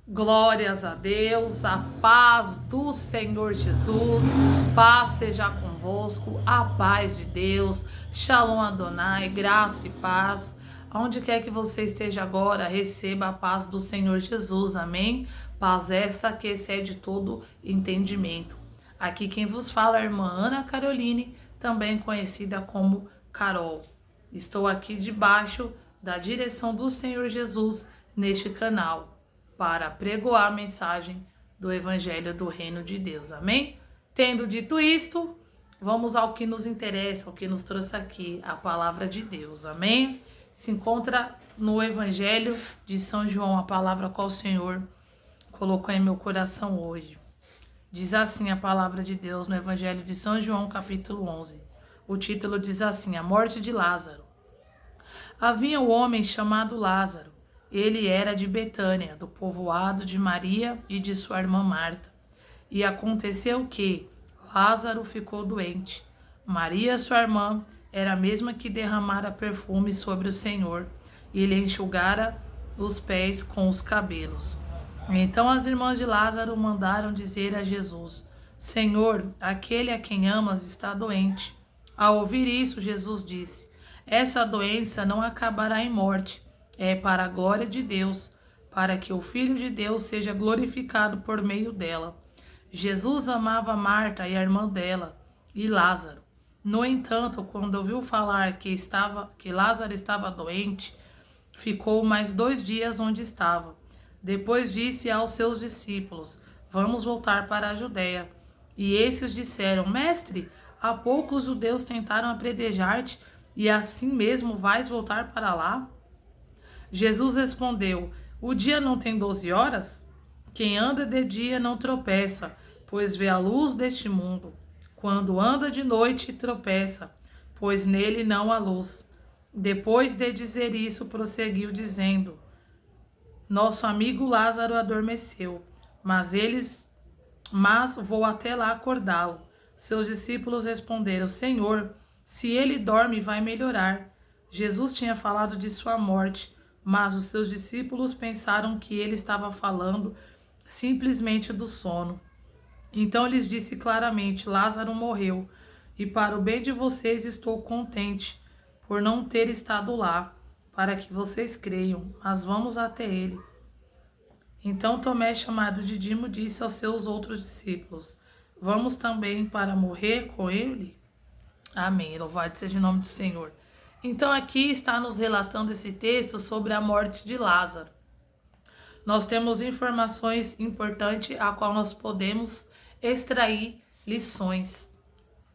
Glórias a Deus, a paz do Senhor Jesus, paz seja convosco, a paz de Deus, Shalom Adonai, graça e paz. Onde quer que você esteja agora, receba a paz do Senhor Jesus, amém? Paz esta que excede todo entendimento. Aqui quem vos fala é a irmã Ana Caroline, também conhecida como Carol. Estou aqui debaixo da direção do Senhor Jesus neste canal, para pregoar a mensagem do Evangelho do Reino de Deus, amém? Tendo dito isto, vamos ao que nos interessa, ao que nos trouxe aqui, a palavra de Deus, amém? Se encontra no Evangelho de São João, a palavra qual o Senhor colocou em meu coração hoje. Diz assim a palavra de Deus no Evangelho de São João, capítulo 11. O título diz assim: a morte de Lázaro. Havia um homem chamado Lázaro. Ele era de Betânia, do povoado de Maria e de sua irmã Marta. E aconteceu que Lázaro ficou doente. Maria, sua irmã, era a mesma que derramara perfume sobre o Senhor, e lhe enxugara os pés com os cabelos. Então as irmãs de Lázaro mandaram dizer a Jesus: Senhor, aquele a quem amas está doente. Ao ouvir isso, Jesus disse: essa doença não acabará em morte. É para a glória de Deus, para que o Filho de Deus seja glorificado por meio dela. Jesus amava Marta e a irmã dela, e Lázaro. No entanto, quando ouviu falar que Lázaro estava doente, ficou mais 2 dias onde estava. Depois disse aos seus discípulos: vamos voltar para a Judéia. E esses disseram: Mestre, há pouco os judeus tentaram apedrejar-te, e assim mesmo vais voltar para lá? Jesus respondeu: o dia não tem 12 horas? Quem anda de dia não tropeça, pois vê a luz deste mundo. Quando anda de noite, tropeça, pois nele não há luz. Depois de dizer isso, prosseguiu dizendo: nosso amigo Lázaro adormeceu, mas vou até lá acordá-lo. Seus discípulos responderam: Senhor, se ele dorme, vai melhorar. Jesus tinha falado de sua morte, mas os seus discípulos pensaram que ele estava falando simplesmente do sono. Então lhes disse claramente: Lázaro morreu, e para o bem de vocês estou contente por não ter estado lá, para que vocês creiam, mas vamos até ele. Então Tomé, chamado Dídimo, disse aos seus outros discípulos: vamos também para morrer com ele? Amém. Louvado seja o nome do Senhor. Então aqui está nos relatando esse texto sobre a morte de Lázaro. Nós temos informações importantes a qual nós podemos extrair lições,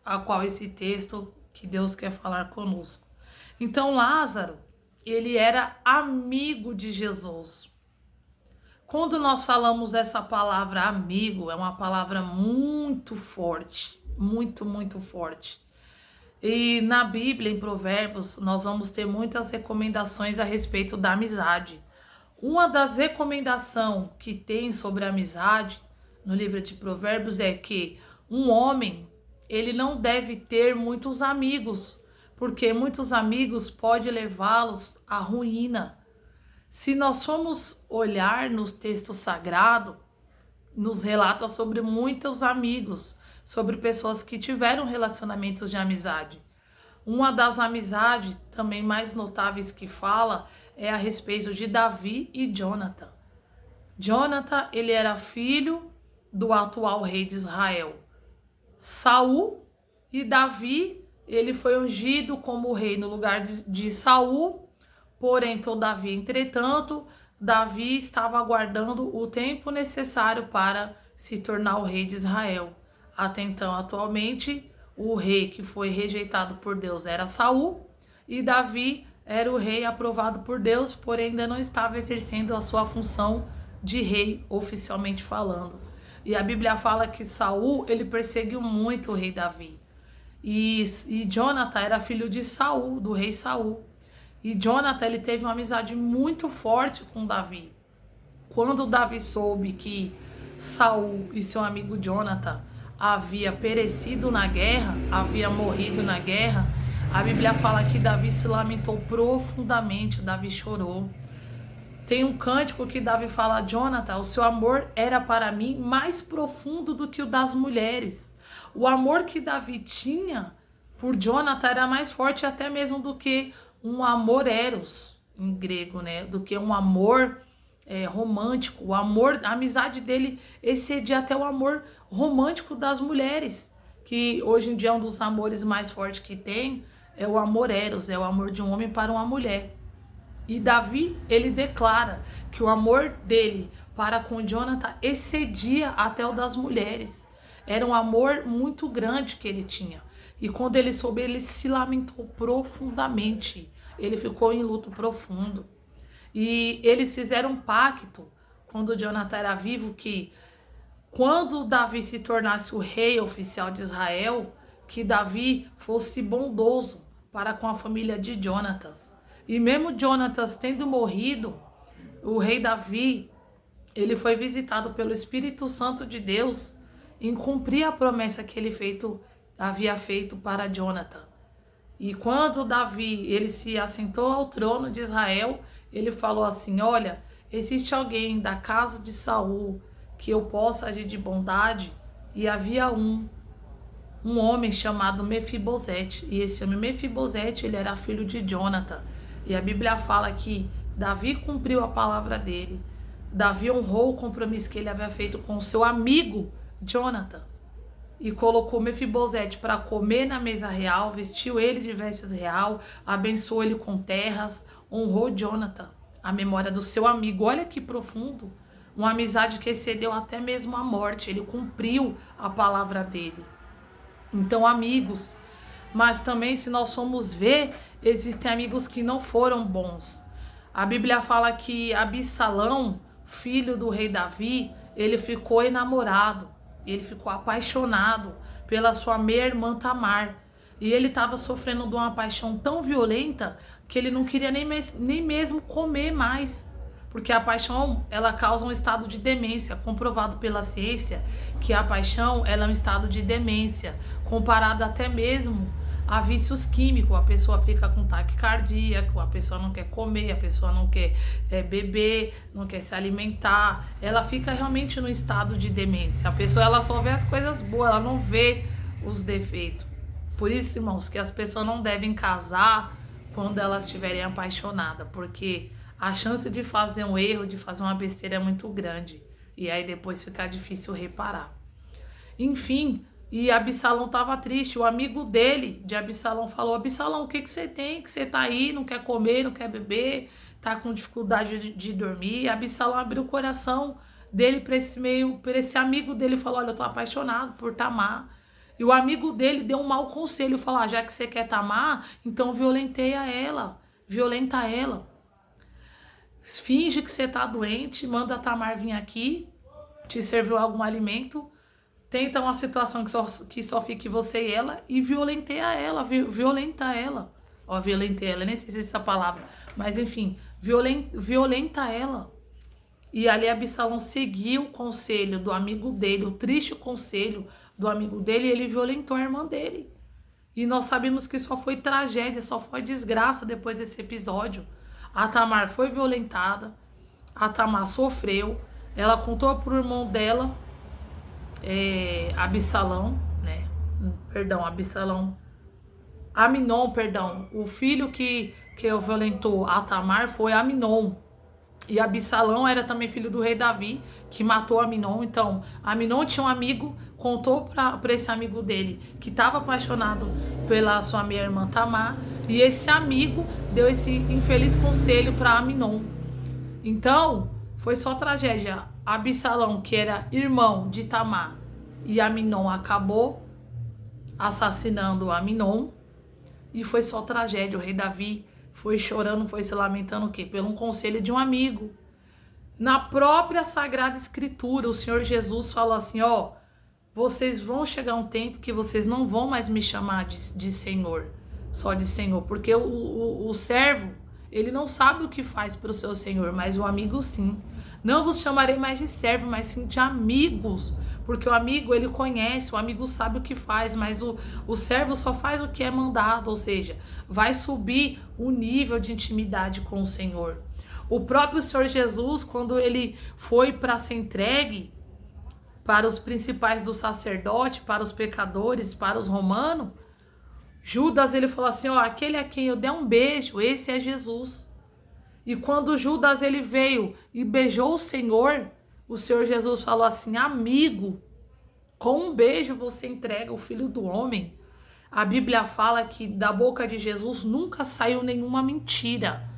a qual esse texto que Deus quer falar conosco. Então Lázaro, ele era amigo de Jesus. Quando nós falamos essa palavra amigo, é uma palavra muito forte, muito forte. E na Bíblia, em Provérbios, nós vamos ter muitas recomendações a respeito da amizade. Uma das recomendações que tem sobre a amizade no livro de Provérbios é que um homem, ele não deve ter muitos amigos, porque muitos amigos podem levá-los à ruína. Se nós formos olhar no texto sagrado, nos relata sobre muitos amigos, sobre pessoas que tiveram relacionamentos de amizade. Uma das amizades também mais notáveis que fala é a respeito de Davi e Jonathan. Jonathan, ele era filho do atual rei de Israel, Saul, e Davi, ele foi ungido como rei no lugar de Saul, porém, todavia, entretanto, Davi estava aguardando o tempo necessário para se tornar o rei de Israel. Até então, atualmente, o rei que foi rejeitado por Deus era Saul, e Davi era o rei aprovado por Deus, porém ainda não estava exercendo a sua função de rei, oficialmente falando. E a Bíblia fala que Saul, ele perseguiu muito o rei Davi. E Jonathan era filho de Saul, do rei Saul. E Jonathan, ele teve uma amizade muito forte com Davi. Quando Davi soube que Saul e seu amigo Jonathan havia perecido na guerra, havia morrido na guerra, a Bíblia fala que Davi se lamentou profundamente, Davi chorou. Tem um cântico que Davi fala: Jonathan, o seu amor era para mim mais profundo do que o das mulheres. O amor que Davi tinha por Jonathan era mais forte até mesmo do que um amor eros, em grego, né? Do que um amor romântico. O amor, a amizade dele excedia até o amor romântico das mulheres, que hoje em dia é um dos amores mais fortes que tem, é o amor eros, é o amor de um homem para uma mulher. E Davi, ele declara que o amor dele para com Jonathan excedia até o das mulheres. Era um amor muito grande que ele tinha. E quando ele soube, ele se lamentou profundamente. Ele ficou em luto profundo. E eles fizeram um pacto, quando Jonathan era vivo, que quando Davi se tornasse o rei oficial de Israel, que Davi fosse bondoso para com a família de Jonatas. E mesmo Jonatas tendo morrido, o rei Davi, ele foi visitado pelo Espírito Santo de Deus em cumprir a promessa que ele havia feito para Jonathan. E quando Davi, ele se assentou ao trono de Israel, ele falou assim: olha, existe alguém da casa de Saul que eu possa agir de bondade? E havia um homem chamado Mefibosete. E esse homem Mefibosete, ele era filho de Jonathan. E a Bíblia fala que Davi cumpriu a palavra dele. Davi honrou o compromisso que ele havia feito com o seu amigo Jonathan. E colocou Mefibosete para comer na mesa real, vestiu ele de vestes real, abençoou ele com terras, honrou Jonathan, a memória do seu amigo. Olha que profundo. Uma amizade que excedeu até mesmo a morte. Ele cumpriu a palavra dele. Então, amigos, mas também, se nós formos ver, existem amigos que não foram bons. A Bíblia fala que Absalão, filho do rei Davi, ele ficou enamorado, ele ficou apaixonado pela sua meia-irmã Tamar. E ele estava sofrendo de uma paixão tão violenta que ele não queria nem mesmo comer mais. Porque a paixão, ela causa um estado de demência, comprovado pela ciência que a paixão, ela é um estado de demência, comparado até mesmo a vícios químicos. A pessoa fica com taquicardia, a pessoa não quer comer, a pessoa não quer beber, não quer se alimentar, ela fica realmente no estado de demência. A pessoa, ela só vê as coisas boas, ela não vê os defeitos. Por isso, irmãos, que as pessoas não devem casar quando elas estiverem apaixonadas, porque a chance de fazer um erro, de fazer uma besteira é muito grande. E aí depois fica difícil reparar. Enfim, e Absalão estava triste. O amigo dele, de Absalão, falou: Absalão, o que você tem? Que você tá aí, não quer comer, não quer beber, tá com dificuldade de dormir. E Absalão abriu o coração dele para esse amigo dele. Falou: olha, eu tô apaixonado por Tamar. E o amigo dele deu um mau conselho. Falou: já que você quer Tamar, então violenta ela. Finge que você tá doente, manda a Tamar vir aqui, te serviu algum alimento, tenta uma situação que só fique você e ela, e violenta ela. Ó, violenta ela, nem sei se é essa palavra, mas enfim, violenta ela. E ali Absalão seguiu o conselho do amigo dele, o triste conselho do amigo dele, e ele violentou a irmã dele. E nós sabemos que só foi tragédia, só foi desgraça depois desse episódio. A Tamar foi violentada, a Tamar sofreu, ela contou pro irmão dela, Absalão, né? Aminon, o filho que violentou a Tamar foi Aminon. E Absalão era também filho do rei Davi, que matou Aminon. Então, Aminon tinha um amigo, contou para esse amigo dele, que estava apaixonado pela sua meia-irmã Tamar, e esse amigo deu esse infeliz conselho para Aminon. Então, foi só tragédia. Absalão, que era irmão de Tamar, e Aminon acabou assassinando Aminon, e foi só tragédia. O rei Davi foi chorando, foi se lamentando o quê? Pelo um conselho de um amigo. Na própria Sagrada Escritura, o Senhor Jesus falou assim: ó, vocês vão chegar um tempo que vocês não vão mais me chamar de Senhor, só de Senhor, porque o servo, ele não sabe o que faz para o seu Senhor, mas o amigo sim. Não vos chamarei mais de servo, mas sim de amigos, porque o amigo, ele conhece, o amigo sabe o que faz, mas o servo só faz o que é mandado, ou seja, vai subir o nível de intimidade com o Senhor. O próprio Senhor Jesus, quando ele foi para ser entregue para os principais do sacerdote, para os pecadores, para os romanos, Judas, ele falou assim, ó, aquele a quem eu der um beijo, esse é Jesus. E quando Judas, ele veio e beijou o Senhor Jesus falou assim, amigo, com um beijo você entrega o Filho do Homem. A Bíblia fala que da boca de Jesus nunca saiu nenhuma mentira.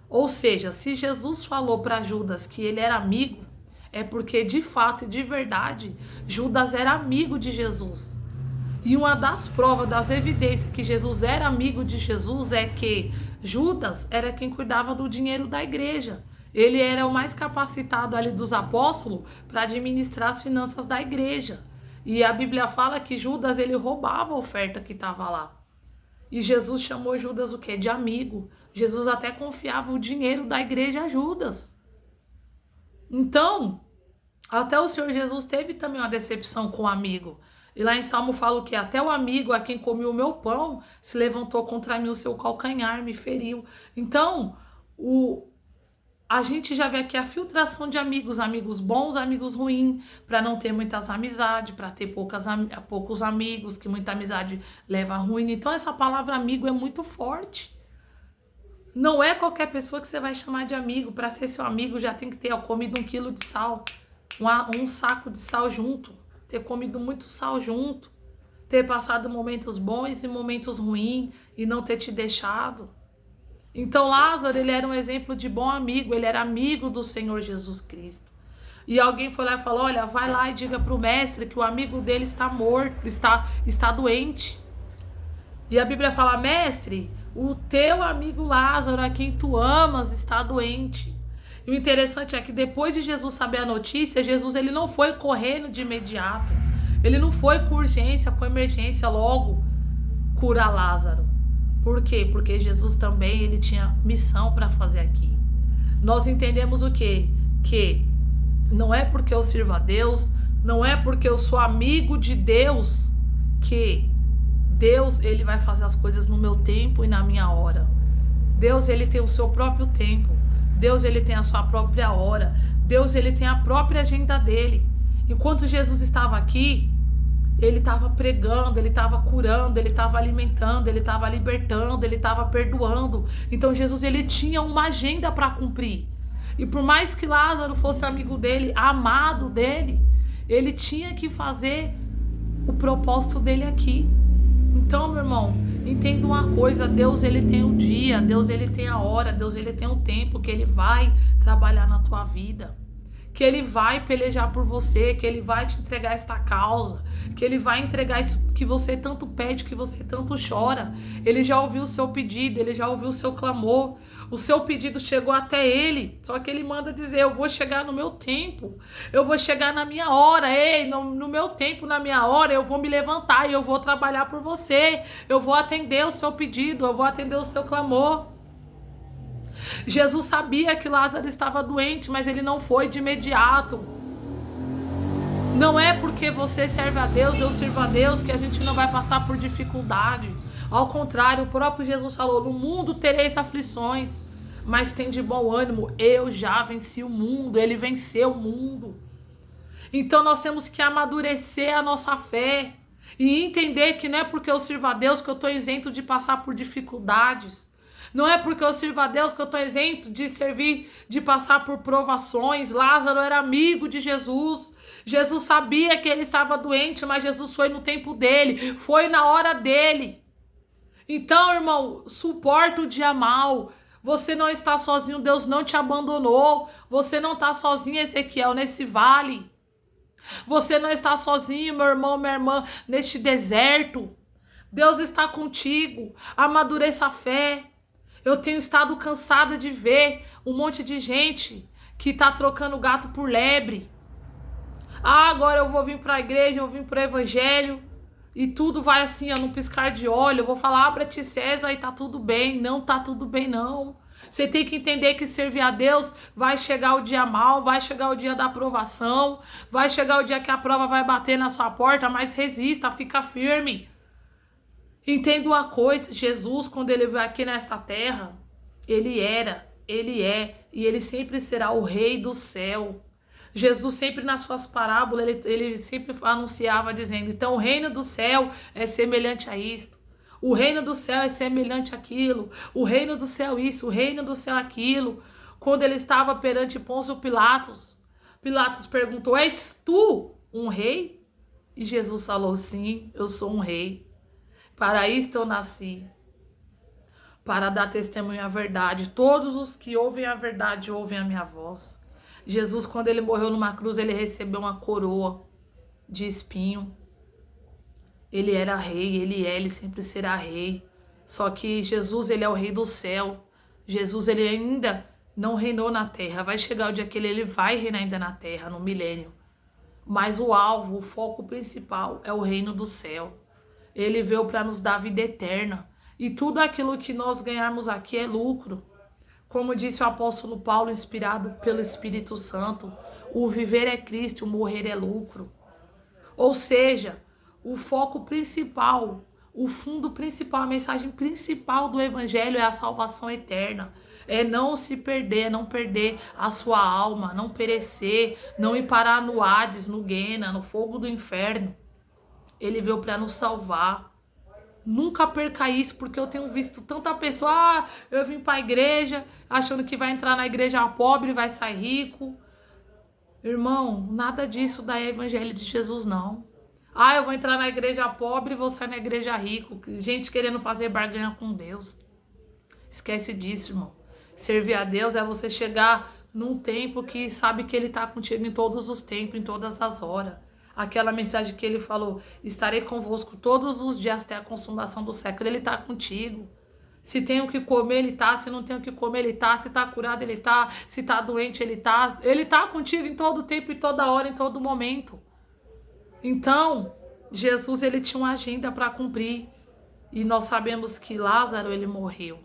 Ou seja, se Jesus falou para Judas que ele era amigo, é porque de fato e de verdade, Judas era amigo de Jesus. E uma das provas, das evidências que Jesus era amigo de Jesus é que Judas era quem cuidava do dinheiro da igreja. Ele era o mais capacitado ali dos apóstolos para administrar as finanças da igreja. E a Bíblia fala que Judas, ele roubava a oferta que estava lá. E Jesus chamou Judas o quê? De amigo. Jesus até confiava o dinheiro da igreja a Judas. Então, até o Senhor Jesus teve também uma decepção com o amigo. E lá em Salmo fala que até o amigo a quem comeu o meu pão se levantou contra mim, o seu calcanhar me feriu. Então, a gente já vê aqui a filtração de amigos, amigos bons, amigos ruins, para não ter muitas amizades, para ter poucos amigos, que muita amizade leva a ruim. Então essa palavra amigo é muito forte. Não é qualquer pessoa que você vai chamar de amigo. Para ser seu amigo já tem que ter comido 1 quilo de sal, um saco de sal junto, ter comido muito sal junto, ter passado momentos bons e momentos ruins e não ter te deixado. Então Lázaro, ele era um exemplo de bom amigo, ele era amigo do Senhor Jesus Cristo. E alguém foi lá e falou, olha, vai lá e diga para o mestre que o amigo dele está morto, está doente. E a Bíblia fala, mestre, o teu amigo Lázaro, a quem tu amas, está doente. E o interessante é que depois de Jesus saber a notícia, Jesus ele não foi correndo de imediato. Ele não foi com urgência, com emergência logo curar Lázaro. Por quê? Porque Jesus também ele tinha missão para fazer aqui. Nós entendemos o quê? Que não é porque eu sirvo a Deus, não é porque eu sou amigo de Deus, que Deus ele vai fazer as coisas no meu tempo e na minha hora. Deus ele tem o seu próprio tempo. Deus ele tem a sua própria hora. Deus ele tem a própria agenda dele. Enquanto Jesus estava aqui, ele estava pregando, ele estava curando, ele estava alimentando, ele estava libertando, ele estava perdoando. Então Jesus ele tinha uma agenda para cumprir. E por mais que Lázaro fosse amigo dele, amado dele, ele tinha que fazer o propósito dele aqui. Então, meu irmão, entenda uma coisa, Deus ele tem o dia, Deus ele tem a hora, Deus ele tem o tempo que ele vai trabalhar na tua vida. Que ele vai pelejar por você, que ele vai te entregar esta causa, que ele vai entregar isso que você tanto pede, que você tanto chora. Ele já ouviu o seu pedido, ele já ouviu o seu clamor. O seu pedido chegou até ele, só que ele manda dizer, eu vou chegar no meu tempo, eu vou chegar na minha hora, no meu tempo, na minha hora, eu vou me levantar e eu vou trabalhar por você, eu vou atender o seu pedido, eu vou atender o seu clamor. Jesus sabia que Lázaro estava doente, mas ele não foi de imediato. Não é porque você serve a Deus, eu sirvo a Deus, que a gente não vai passar por dificuldade. Ao contrário, o próprio Jesus falou, no mundo tereis aflições, mas tem de bom ânimo, eu já venci o mundo, ele venceu o mundo. Então nós temos que amadurecer a nossa fé e entender que não é porque eu sirvo a Deus que eu estou isento de passar por dificuldades. Não é porque eu sirvo a Deus que eu estou isento de passar por provações. Lázaro era amigo de Jesus. Jesus sabia que ele estava doente, mas Jesus foi no tempo dele, foi na hora dele. Então, irmão, suporta o dia mal. Você não está sozinho, Deus não te abandonou. Você não está sozinho, Ezequiel, nesse vale. Você não está sozinho, meu irmão, minha irmã, neste deserto. Deus está contigo. Amadureça a fé. Eu tenho estado cansada de ver um monte de gente que está trocando gato por lebre. Ah, agora eu vou vir para a igreja, eu vou vir para o evangelho e tudo vai assim, ó, num piscar de olho. Eu vou falar, abra-te César e tá tudo bem. Não tá tudo bem, não. Você tem que entender que servir a Deus vai chegar o dia mal, vai chegar o dia da aprovação, vai chegar o dia que a prova vai bater na sua porta, mas resista, fica firme. Entenda uma coisa, Jesus, quando ele veio aqui nesta terra, ele era ele é e ele sempre será o rei do céu. Jesus sempre nas suas parábolas, ele sempre anunciava dizendo, então o reino do céu é semelhante a isto. O reino do céu é semelhante àquilo. O reino do céu isso, o reino do céu aquilo. Quando ele estava perante Pôncio Pilatos, Pilatos perguntou, és tu um rei? E Jesus falou, sim, eu sou um rei. Para isto eu nasci. Para dar testemunho à verdade. Todos os que ouvem a verdade ouvem a minha voz. Jesus, quando ele morreu numa cruz, ele recebeu uma coroa de espinho. Ele era rei, ele sempre será rei. Só que Jesus, ele é o rei do céu. Jesus, ele ainda não reinou na terra. Vai chegar o dia que ele vai reinar ainda na terra, no milênio. Mas o alvo, o foco principal é o reino do céu. Ele veio para nos dar vida eterna. E tudo aquilo que nós ganharmos aqui é lucro. Como disse o apóstolo Paulo, inspirado pelo Espírito Santo, o viver é Cristo, o morrer é lucro. Ou seja, o foco principal, o fundo principal, a mensagem principal do Evangelho é a salvação eterna. É não se perder, não perder a sua alma, não perecer, não ir parar no Hades, no Guena, no fogo do inferno. Ele veio para nos salvar. Nunca perca isso, porque eu tenho visto tanta pessoa, eu vim para a igreja, achando que vai entrar na igreja pobre e vai sair rico. Irmão, nada disso daí é evangelho de Jesus, não. Eu vou entrar na igreja pobre e vou sair na igreja rico. Gente querendo fazer barganha com Deus. Esquece disso, irmão. Servir a Deus é você chegar num tempo que sabe que Ele está contigo em todos os tempos, em todas as horas. Aquela mensagem que ele falou, estarei convosco todos os dias até a consumação do século. Ele está contigo. Se tem o que comer, ele está. Se não tem o que comer, ele está. Se está curado, ele está. Se está doente, ele está. Ele está contigo em todo tempo, em toda hora, em todo momento. Então, Jesus, ele tinha uma agenda para cumprir. E nós sabemos que Lázaro, ele morreu.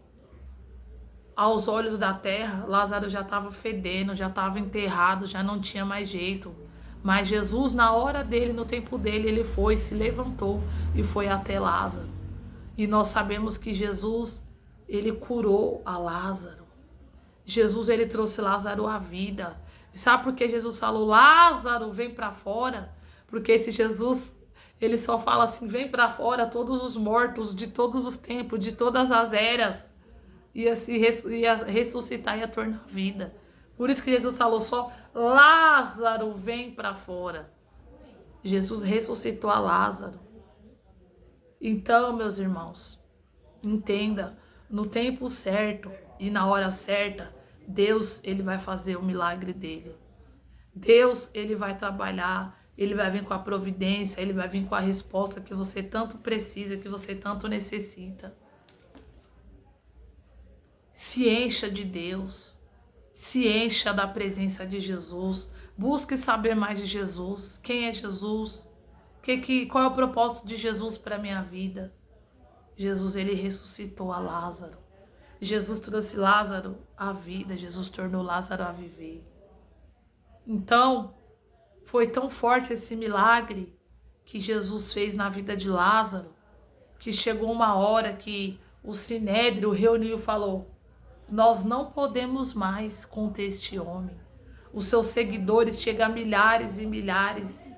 Aos olhos da terra, Lázaro já estava fedendo, já estava enterrado, já não tinha mais jeito. Mas Jesus, na hora dele, no tempo dele, ele foi, se levantou e foi até Lázaro. E nós sabemos que Jesus, ele curou a Lázaro. Jesus, ele trouxe Lázaro à vida. E sabe por que Jesus falou, Lázaro, vem para fora? Porque esse Jesus, ele só fala assim, vem para fora todos os mortos de todos os tempos, de todas as eras. Ia ressuscitar e ia tornar vida. Por isso que Jesus falou só, Lázaro, vem para fora. Jesus ressuscitou a Lázaro. Então, meus irmãos, entenda, no tempo certo e na hora certa, Deus, ele vai fazer o milagre dele. Deus, ele vai trabalhar, ele vai vir com a providência, ele vai vir com a resposta que você tanto precisa, que você tanto necessita. Se encha de Deus. Se encha da presença de Jesus. Busque saber mais de Jesus. Quem é Jesus? Qual é o propósito de Jesus para a minha vida? Jesus, ele ressuscitou a Lázaro. Jesus trouxe Lázaro à vida. Jesus tornou Lázaro a viver. Então, foi tão forte esse milagre que Jesus fez na vida de Lázaro, que chegou uma hora que o Sinédrio reuniu e falou, nós não podemos mais conter este homem. Os seus seguidores chegam a milhares e milhares.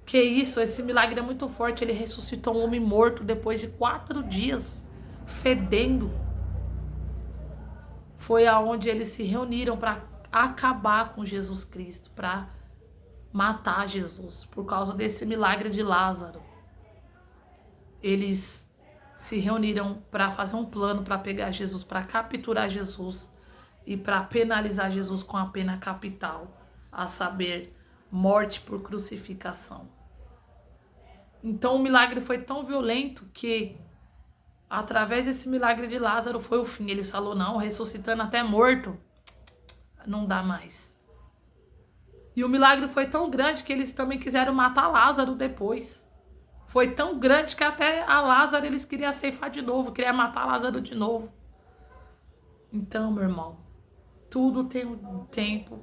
Que isso, esse milagre é muito forte. Ele ressuscitou um homem morto depois de 4 dias, fedendo. Foi aonde eles se reuniram para acabar com Jesus Cristo, para matar Jesus, por causa desse milagre de Lázaro. Eles se reuniram para fazer um plano para pegar Jesus, para capturar Jesus e para penalizar Jesus com a pena capital, a saber, morte por crucificação. Então o milagre foi tão violento que, através desse milagre de Lázaro, foi o fim. Ele falou, não, ressuscitando até morto, não dá mais. E o milagre foi tão grande que eles também quiseram matar Lázaro depois. Foi tão grande que até a Lázaro eles queriam ceifar de novo, queriam matar Lázaro de novo. Então, meu irmão, tudo tem um tempo,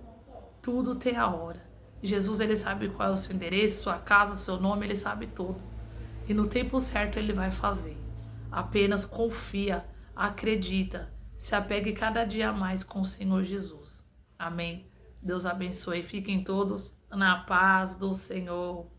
tudo tem a hora. Jesus, ele sabe qual é o seu endereço, sua casa, seu nome, ele sabe tudo. E no tempo certo ele vai fazer. Apenas confia, acredita Se apegue cada dia mais com o Senhor Jesus. Amém. Deus abençoe. Fiquem todos na paz do Senhor.